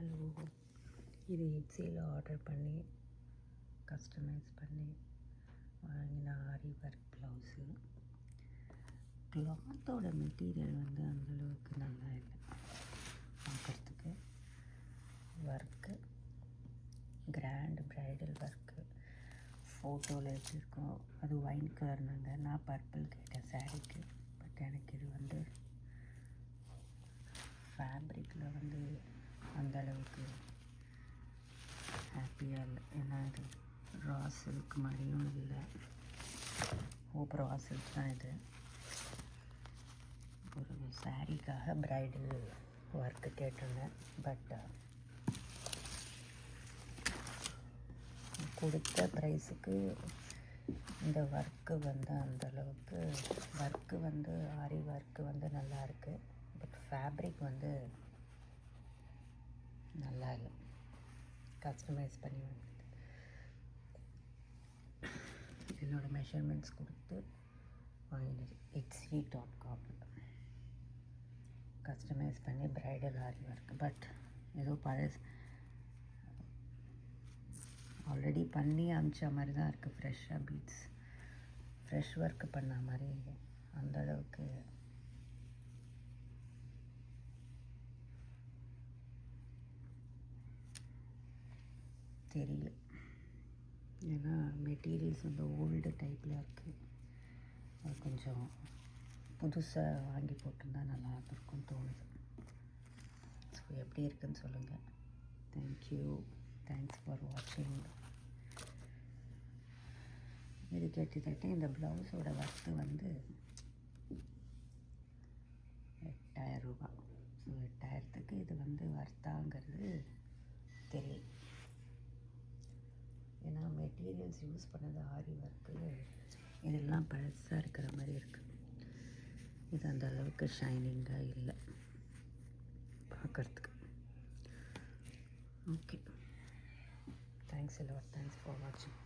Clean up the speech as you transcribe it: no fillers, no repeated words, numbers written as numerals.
Hello, இது எட்ஸியில் order பண்ணி customise பண்ணி வாங்கின ஆரி ஒர்க் ப்ளவுஸு. கிளாத்தோட மெட்டீரியல் வந்து அந்தளவுக்கு நல்லா இல்லை பார்க்குறதுக்கு. ஒர்க்கு கிராண்ட் ப்ரைடல் ஒர்க்கு ஃபோட்டோவில் எப்படி இருக்கும், அது ஒயின் கலர்னாங்க. நான் பர்பிள் கேட்டேன் சாரீக்கு. பட் எனக்கு இது வந்து ஃபேப்ரிக்கில் வந்து அந்தளவுக்கு ஹாப்பியாக இல்லை. ஏன்னா இது ரா சில்க் மாதிரியும் இல்லை. ரா சில்க் தான் இது. ஒரு சாரீக்காக ப்ரைடல் ஒர்க்கு கேட்டிருந்தேன். பட் கொடுத்த ப்ரைஸுக்கு இந்த ஒர்க்கு வந்து அந்தளவுக்கு ஒர்க்கு வந்து ஆரி ஒர்க்கு வந்து நல்லா இருக்குது. பட் ஃபேப்ரிக் வந்து நல்லா இல்லை. கஸ்டமைஸ் பண்ணி வாங்கினது. என்னோடய மெஷர்மெண்ட்ஸ் கொடுத்து வாங்கினது etsy.com கஸ்டமைஸ் பண்ணி ப்ரைடல் ஆரி ஒர்க். பட் ஏதோ பழசு ஆல்ரெடி பண்ணி அமிச்ச மாதிரி தான் இருக்குது. ஃப்ரெஷ்ஷாக பீட்ஸ் ஃப்ரெஷ் ஒர்க்கு பண்ண மாதிரி அந்தளவுக்கு தெரியல. ஏன்னா மெட்டீரியல்ஸ் வந்து ஓல்டு டைப்பில் இருக்குது. அது கொஞ்சம் புதுசாக வாங்கி போட்டிருந்தா நல்லா இருக்கும்னு தோணுது. ஸோ எப்படி இருக்குன்னு சொல்லுங்கள். தேங்க்யூ, தேங்க்ஸ் ஃபார் வாட்சிங். இது கிட்டத்தட்ட இந்த ப்ளவுஸோட ஒர்த்து வந்து 8000 ரூபா. ஸோ 8000க்கு இது வந்து வர்த்தாங்கிறது தெரியும். ஏன்னா மெட்டீரியல்ஸ் யூஸ் பண்ணது ஆரி ஒர்க்கு இதெல்லாம் பழசாக இருக்கிற மாதிரி இருக்குது. இது அந்த அளவுக்கு ஷைனிங்காக இல்லை பார்க்குறதுக்கு. ஓகே, தேங்க்ஸ் எல்லாம். தேங்க்ஸ் ஃபார் வாட்சிங்.